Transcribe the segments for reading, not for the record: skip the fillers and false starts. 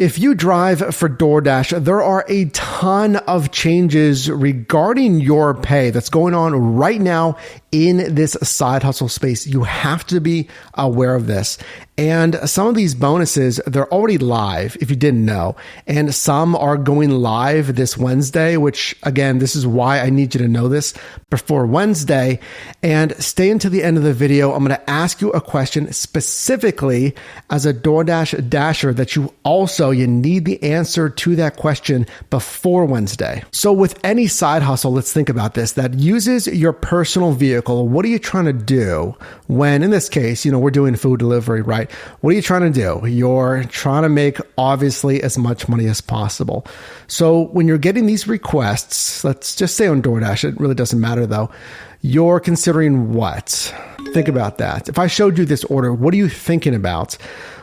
If you drive for DoorDash, there are a ton of changes regarding your pay that's going on right now in this side hustle space. You have to be aware of this. And some of these bonuses, they're already live, if you didn't know. And some are going live this Wednesday, which again, this is why I need you to know this before Wednesday. And stay until the end of the video. I'm going to ask you a question specifically as a DoorDash Dasher that you need the answer to that question before Wednesday. So with any side hustle, let's think about this, that uses your personal vehicle. What are you trying to do when, in this case, we're doing food delivery, right? What are you trying to do? You're trying to make obviously as much money as possible. So when you're getting these requests, let's just say on DoorDash, it really doesn't matter though. You're considering what? Think about that. If I showed you this order, what are you thinking about?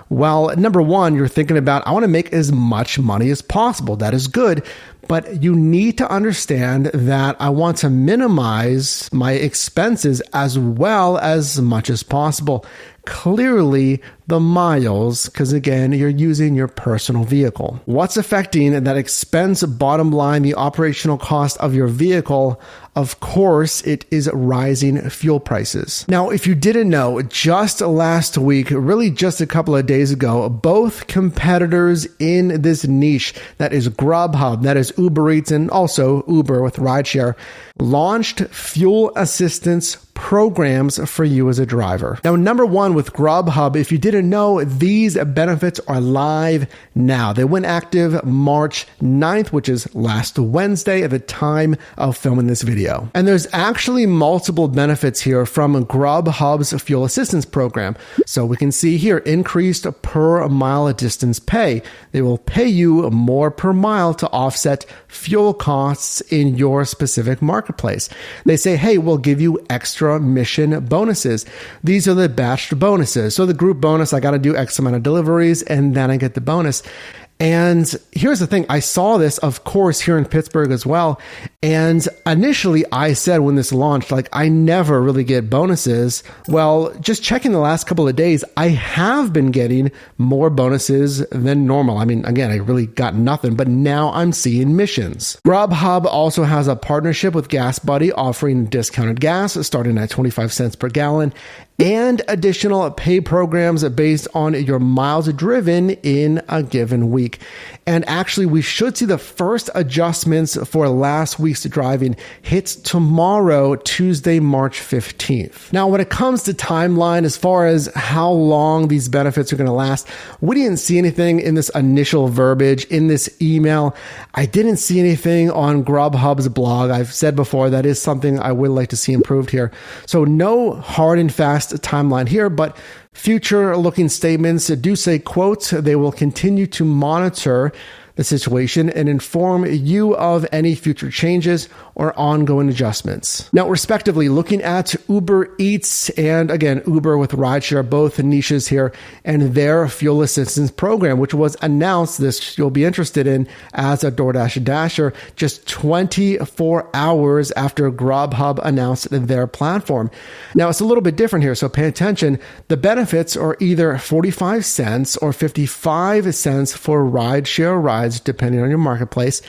Well, number one, you're thinking about, I want to make as much money as possible. That is good. But you need to understand that I want to minimize my expenses as well as much as possible. Clearly, the miles, because again, you're using your personal vehicle. What's affecting that expense bottom line, the operational cost of your vehicle? Of course, it is rising fuel prices. Now, if you didn't know, just last week, really just a couple of days ago, both competitors in this niche, that is Grubhub, that is Uber Eats, and also Uber with rideshare, launched fuel assistance programs for you as a driver. Now, number one, with Grubhub, if you didn't know, these benefits are live now. They went active March 9th, which is last Wednesday at the time of filming this video. And there's actually multiple benefits here from Grubhub's fuel assistance program. So we can see here, increased per mile distance pay. They will pay you more per mile to offset fuel costs in your specific marketplace. They say, hey, we'll give you extra mission bonuses. These are the batched bonuses. So the group bonus, I got to do X amount of deliveries and then I get the bonus. And here's the thing. I saw this, of course, here in Pittsburgh as well. And initially I said when this launched, I never really get bonuses. Well, just checking the last couple of days, I have been getting more bonuses than normal. I mean, again, I really got nothing, but now I'm seeing missions. Grubhub also has a partnership with Gas Buddy offering discounted gas starting at 25 cents per gallon and additional pay programs based on your miles driven in a given week. And actually, we should see the first adjustments for last week's driving hits tomorrow, Tuesday, March 15th. Now, when it comes to timeline, as far as how long these benefits are going to last, we didn't see anything in this initial verbiage in this email. I didn't see anything on Grubhub's blog. I've said before, that is something I would like to see improved here. So no hard and fast timeline here, but future looking statements do say, quote, they will continue to monitor the situation and inform you of any future changes or ongoing adjustments. Now, respectively, looking at Uber Eats and again, Uber with rideshare, both niches here, and their fuel assistance program, which was announced, this you'll be interested in as a DoorDash Dasher, just 24 hours after Grubhub announced their platform. Now, it's a little bit different here, so pay attention. The benefits are either 45 cents or 55 cents for rideshare rides, depending on your marketplace,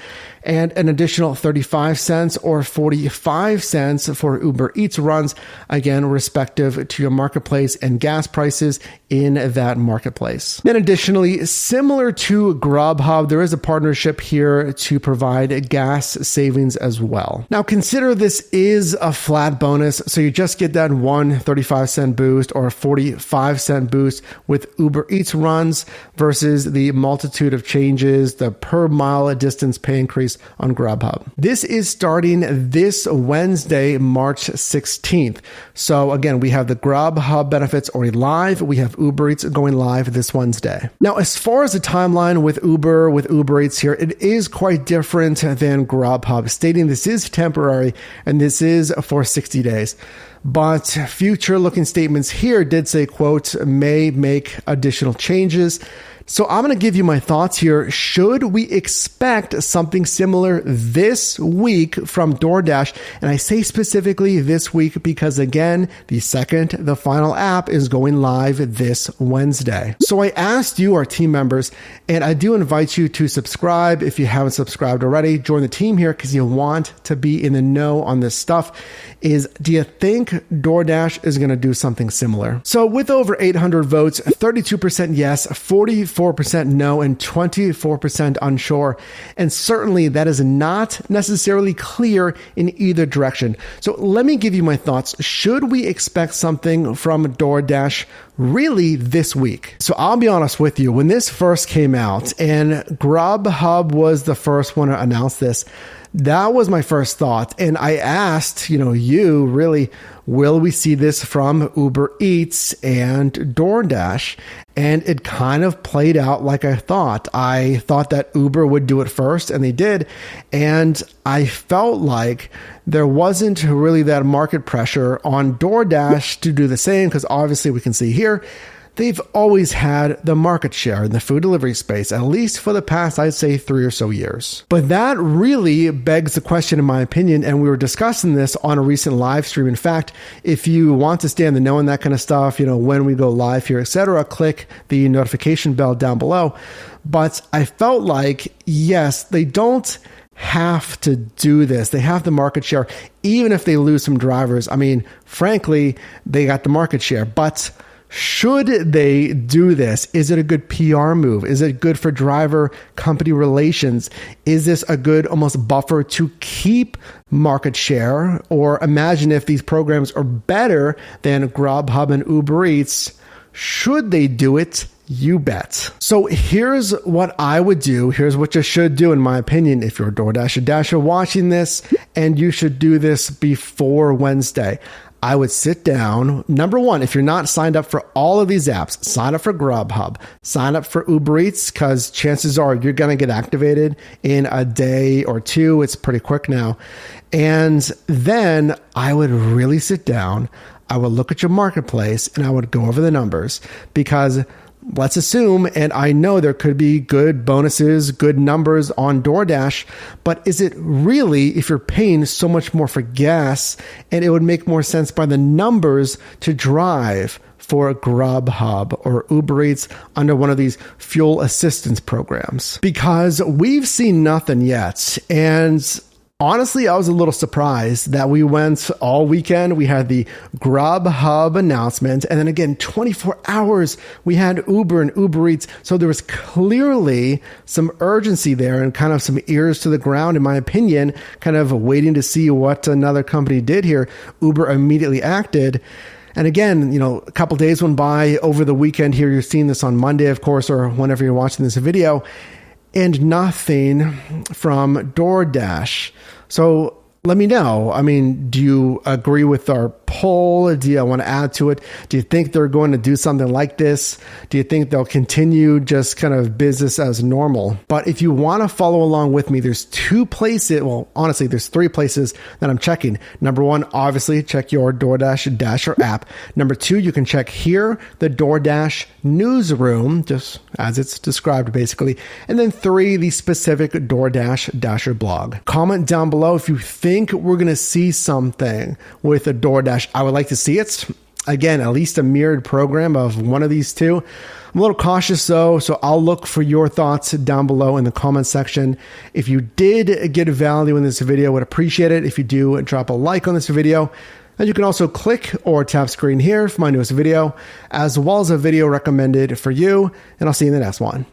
and an additional 35 cents or 45 cents for Uber Eats runs, again, respective to your marketplace and gas prices in that marketplace. Then additionally, similar to Grubhub, there is a partnership here to provide gas savings as well. Now, consider this is a flat bonus, so you just get that one 35-cent boost or 45-cent boost with Uber Eats runs versus the multitude of changes, the per mile distance pay increase on Grubhub. This is starting this Wednesday, March 16th. So again, we have the Grubhub benefits already live. We have Uber Eats going live this Wednesday. Now, as far as the timeline with Uber Eats here, it is quite different than Grubhub, stating this is temporary and this is for 60 days. But future looking statements here did say, quote, may make additional changes. So I'm going to give you my thoughts here. Should we expect something similar this week from DoorDash? And I say specifically this week because, again, the final app is going live this Wednesday. So I asked you, our team members, and I do invite you to subscribe if you haven't subscribed already. Join the team here because you want to be in the know on this stuff. Do you think DoorDash is going to do something similar? So with over 800 votes, 32% yes, 44% no, and 24% unsure. And certainly that is not necessarily clear in either direction. So let me give you my thoughts. Should we expect something from DoorDash really this week? So I'll be honest with you, when this first came out and Grubhub was the first one to announce this, that was my first thought. And I asked, you really, will we see this from Uber Eats and DoorDash? And it kind of played out like I thought. I thought that Uber would do it first, and they did. And I felt like there wasn't really that market pressure on DoorDash to do the same, because obviously we can see here, they've always had the market share in the food delivery space, at least for the past, I'd say, 3 or so years. But that really begs the question, in my opinion, and we were discussing this on a recent live stream. In fact, if you want to stay in the know on that kind of stuff, when we go live here, etc., click the notification bell down below. But I felt like, yes, they don't have to do this. They have the market share, even if they lose some drivers. I mean, frankly, they got the market share, but should they do this? Is it a good PR move? Is it good for driver company relations? Is this a good almost buffer to keep market share? Or imagine if these programs are better than Grubhub and Uber Eats. Should they do it? You bet. So here's what I would do. Here's what you should do, in my opinion, if you're a DoorDash Dasher watching this, and you should do this before Wednesday. I would sit down. Number one, if you're not signed up for all of these apps, sign up for Grubhub, sign up for Uber Eats, because chances are you're going to get activated in a day or two. It's pretty quick now. And then I would really sit down. I would look at your marketplace and I would go over the numbers, because let's assume, and I know there could be good bonuses, good numbers on DoorDash, but is it really, if you're paying so much more for gas, and it would make more sense by the numbers to drive for Grubhub or Uber Eats under one of these fuel assistance programs? Because we've seen nothing yet. And honestly, I was a little surprised that we went all weekend. We had the Grubhub announcement, and then again, 24 hours, we had Uber and Uber Eats. So there was clearly some urgency there and kind of some ears to the ground, in my opinion, kind of waiting to see what another company did here. Uber immediately acted. And again, a couple days went by over the weekend here. You're seeing this on Monday, of course, or whenever you're watching this video. And nothing from DoorDash. So let me know. I mean, do you agree with our poll? Do you want to add to it? Do you think they're going to do something like this? Do you think they'll continue just kind of business as normal? But if you want to follow along with me, there's 2 places. Well, honestly, there's 3 places that I'm checking. Number 1, obviously, check your DoorDash Dasher app. Number 2, you can check here, the DoorDash newsroom, just as it's described basically. And then 3, the specific DoorDash Dasher blog. Comment down below if you think we're going to see something with a DoorDash. I would like to see it. Again, at least a mirrored program of one of these 2. I'm a little cautious though, so I'll look for your thoughts down below in the comment section. If you did get value in this video, I would appreciate it. If you do, drop a like on this video. And you can also click or tap screen here for my newest video, as well as a video recommended for you. And I'll see you in the next one.